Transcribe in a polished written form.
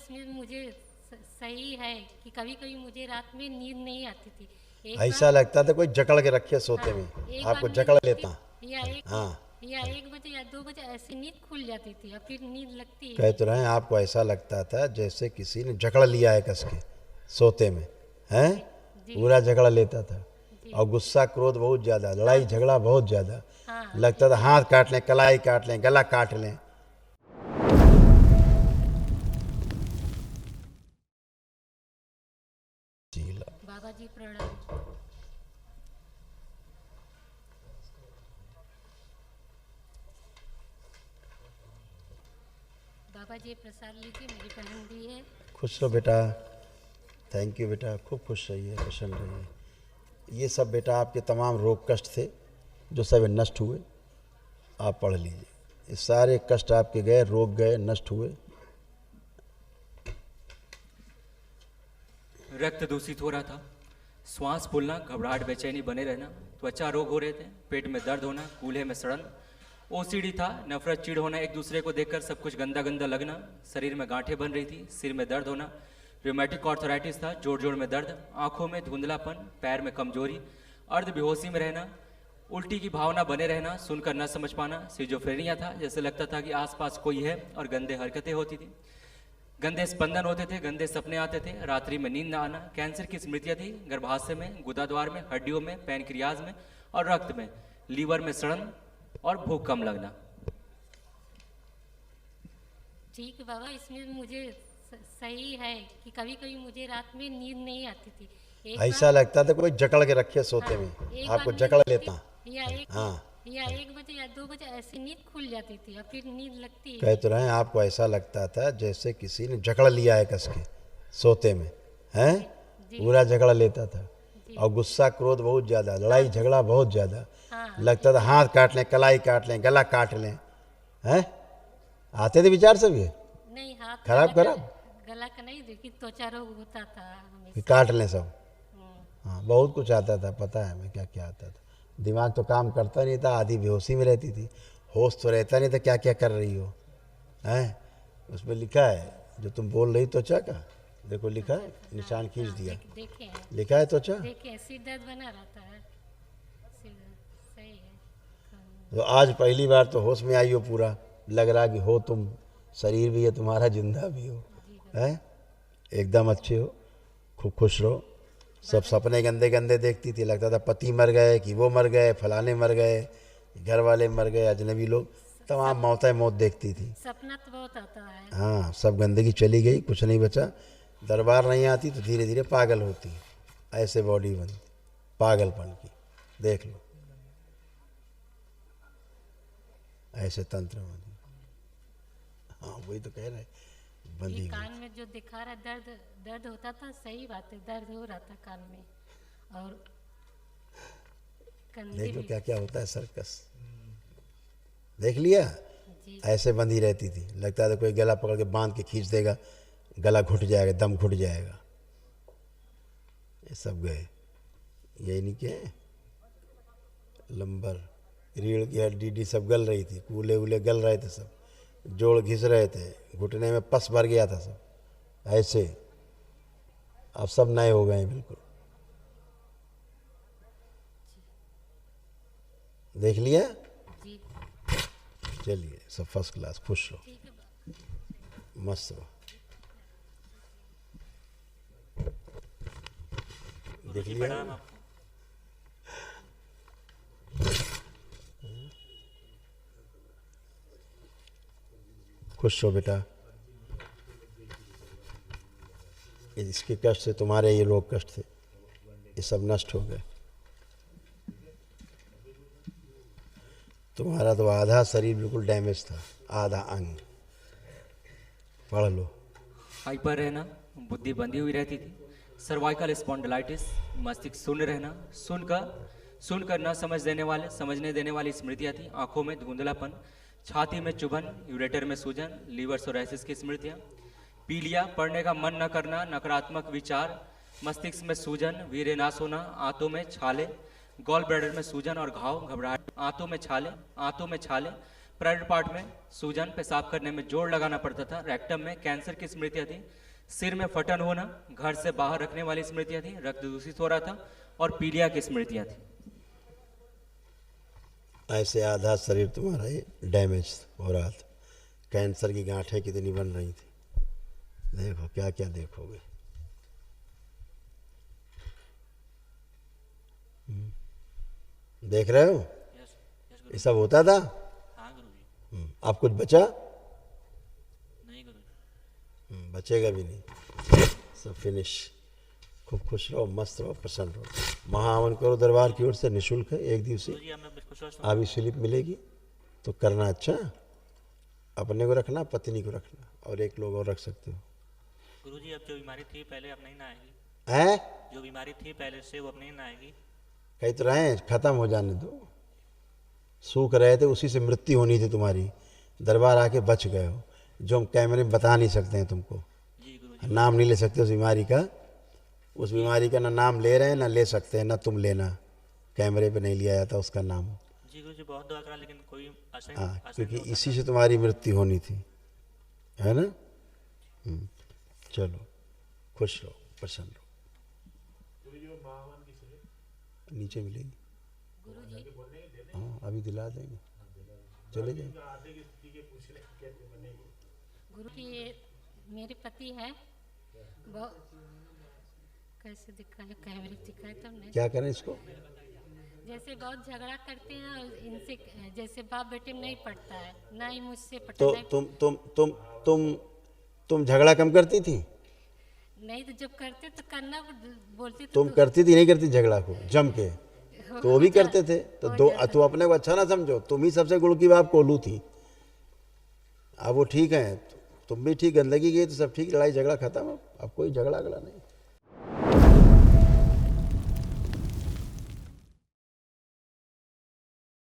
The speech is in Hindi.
इसमें मुझे सही है कि कभी कभी मुझे रात में नींद नहीं आती थी। ऐसा लगता था कोई जकड़ के रखे सोते हाँ, में, एक आपको बार नींद जकड़ लगती लेता। या हाँ, या 1 बजे या 2 बजे ऐसी नींद खुल जाती थी और फिर नींद लगती ही कह नहीं। तो रहे हैं आपको ऐसा लगता था जैसे किसी ने जकड़ लिया है कस के सोते में, हैं? जी जी पूरा जकड़ लेता था। जी। और गुस्सा क्रोध बहुत ज़्यादा, हाँ लड़ाई झगड़ा बहुत ज़्यादा। हाँ लगता था हाथ काट लें, कलाई काट लें, गला काट लें। बाबा जी प्रणाम। बाबा जी प्रसाद लीजिए, मेरी बहन दी है। खुश रहो बेटा, थैंक यू बेटा, खूब खुश रहिए, प्रसन्न रहिए। ये सब बेटा आपके तमाम रोग कष्ट थे जो सब नष्ट हुए, आप पढ़ लीजिए। ये सारे कष्ट आपके गए, रोग गए, नष्ट हुए। रक्त दूषित हो रहा था, श्वास फूलना, घबराहट, बेचैनी बने रहना, त्वचा रोग हो रहे थे, पेट में दर्द होना, कूल्हे में सड़न, ओसीडी था, नफरत, चिढ़ होना, एक दूसरे को देखकर सब कुछ गंदा गंदा लगना, शरीर में गांठें बन रही थी, सिर में दर्द होना, रूमेटिक आर्थराइटिस था, जोड़ जोड़ में दर्द, आंखों में धुंधलापन, पैर में कमजोरी, अर्ध बेहोशी में रहना, उल्टी की भावना बने रहना, सुनकर न समझ पाना, सिजोफ्रेनिया था, जैसे लगता था कि आसपास कोई है और गंदे हरकतें होती थी, गंदे स्पंदन होते थे, गंदे सपने आते थे, रात्रि में नींद न आना, कैंसर की स्मृतियां थी, गर्भाशय में, गुदाद्वार में, हड्डियों में, पैनक्रियाज में और रक्त में, लीवर में सड़न और भूख कम लगना। ठीक है बाबा, इसमें मुझे सही है कि कभी कभी मुझे रात में नींद नहीं आती थी। ऐसा लगता था कोई जकड़ के रखे सोते हाँ, में, एक आपको बार जकड़ नींद लेता। लगती या 1 बजे या 2 बजे ऐसी नींद खुल जाती थी और फिर नींद लगती ही कह नहीं। तो रहे हैं आपको ऐसा लगता था जैसे किसी ने जकड़ लिया है कस के सोते में, हैं? जी पूरा जकड़ लेता था। जी। और गुस्सा क्रोध बहुत ज़्यादा, लड़ाई झगड़ा बहुत ज़्यादा। हाँ लगता था हाथ काट लें, कलाई काट लें, गला काट लें, हैं? आते थे विचार सब ये नहीं, हाथ खराब गला का नहीं, देखिए त्वचा रोग होता था कि हमेशा। काट लें सब। हम्म, हाँ, बहुत कुछ आता था, पता है हमें क्या क्या आता था। दिमाग तो काम करता नहीं था, आधी बेहोशी में रहती थी, होश तो रहता नहीं था क्या क्या कर रही हो, हैं? उसमें लिखा है जो तुम बोल रही त्वचा का, देखो लिखा है, निशान खींच दिया, देखे हैं लिखा है त्वचा। देखे हैं, सिर दर्द बना रहता है, सिर दर्द सही है। तो आज पहली बार तो होश में आई हो, पूरा लग रहा कि हो तुम, शरीर भी है तुम्हारा, जिंदा भी हो, हैं? एकदम अच्छे हो, खूब खुश रहो। सब सपने गंदे गंदे देखती थी, लगता था पति मर गए कि वो मर गए, फलाने मर गए, घर वाले मर गए, अजनबी लोग, तमाम मौतें मौत देखती थी। सपना तो बहुत आता है। हाँ, सब गंदगी चली गई, कुछ नहीं बचा। दरबार नहीं आती तो धीरे धीरे पागल होती, ऐसे बॉडी बनी पागलपन की, देख लो ऐसे तंत्र बनी। हाँ, वही तो कह रहे, बंदी ये हुई। कान में जो दिखा रहा दर्द दर्द होता था, सही बात है, दर्द हो रहा था कान में और कंधे देख लो में। क्या क्या होता है सर्कस, देख लिया। जी ऐसे बंधी रहती थी, लगता था कोई गला पकड़ के बांध के खींच देगा, गला घुट जाएगा, दम घुट जाएगा। ये सब गए, यही नहीं क्या लंबर, रीढ़ की हड्डी सब गल रही थी, कूले वूले गल रहे थे सब, जोड़ घिस रहे थे, घुटने में पस भर गया था सब, ऐसे अब सब नए हो गए हैं बिल्कुल। देख लिया, जी चलिए सब फर्स्ट क्लास, खुश रहो, ठीक है। मस्त रहो। देख लिया, खुश हो बेटा। इसके कष्ट से तुम्हारे ये रोग कष्ट थे, ये सब नष्ट हो गए। तुम्हारा तो आधा शरीर बिल्कुल डैमेज था, आधा अंग। पढ़ लो। हाइपर रहना, बुद्धि बंधी हुई रहती थी, सर्वाइकल स्पॉन्डिलाइटिस, मस्तिष्क शून्य रहना, सुनकर न समझने देने वाली स्मृतियाँ थी, आंखों में धुंधलापन, छाती में चुभन, यूरेटर में सूजन, लीवर सोराइसिस की स्मृतियाँ, पीलिया, पढ़ने का मन न करना, नकारात्मक विचार, मस्तिष्क में सूजन, वीर्य नाश होना, आंतों में छाले, गॉल ब्लैडर में सूजन और घाव, घबराहट, आंतों में छाले, प्राइवेट पार्ट में सूजन, पेशाब करने में जोर लगाना पड़ता था। रेक्टम में कैंसर की स्मृतियां थी। सिर में फटन होना, घर से बाहर रखने वाली स्मृतियां थी। रक्त दूषित हो रहा था और पीलिया की स्मृतियां थी। ऐसे आधा शरीर तुम्हारा ये डैमेज हो रहा था। कैंसर की गांठें कितनी बन रही थी, देखो क्या क्या देखोगे। देख रहे हो ये सब होता था। हाँ गुरुजी। आप कुछ बचा? नहीं गुरुजी। बचेगा भी नहीं, सब फिनिश। खूब खुश रहो, मस्त रहो, प्रसन्न रहो। महाहवन करो दरबार की ओर से, निःशुल्क है, एक दिवसीय। अभी स्लिप मिलेगी तो करना। अच्छा, अपने को रखना, पत्नी को रखना, और एक लोग और रख सकते हो। गुरुजी अब जो बीमारी थी पहले अब नहीं ना आएगी। हैं? जो बीमारी थी पहले से वो अब नहीं ना आएगी। कहीं तो रहे, खत्म हो जाने दो। सूख रहे थे, उसी से मृत्यु होनी थी तुम्हारी। दरबार आके बच गए हो, जो हम कैमरे में बता नहीं सकते हैं तुमको। जी गुरुजी। नाम नहीं ले सकते उस बीमारी का। उस बीमारी का ना नाम ले रहे हैं, ना ले सकते हैं, ना तुम लेना। कैमरे पे नहीं लिया जाता उसका नाम। जी गुरुजी बहुत दवा करा लेकिन कोई असर हाँ, क्योंकि इसी से तुम्हारी मृत्यु होनी थी, है ना। चलो, खुश रहो, प्रसन्न रहो। नीचे मिलेगी। हाँ, अभी दिला देंगे, चले जाए। गुरु की ये मेरे पति है, बहुत कैसे दिखाए, कैमरे दिखाए तब नहीं। क्या करें इसको? जैसे बहुत झगड़ा करते हैं और इनसे, जैसे बाप बेटे में नहीं पड़ता है, ना ही मुझसे पड़ता तो नहीं। तुम झगड़ा कम करती थी? नहीं तो जब करते तो करना बोलते तुम करती थी नहीं करती झगड़ा को जम के? तो वो भी करते थे। तो तो अपने को अच्छा ना समझो, तुम ही सबसे गुड़ की बाप कोलू थी। अब वो ठीक है, तुम भी ठीक, गंदगी गई तो सब ठीक, लड़ाई झगड़ा खत्म। अब कोई झगड़ा नहीं।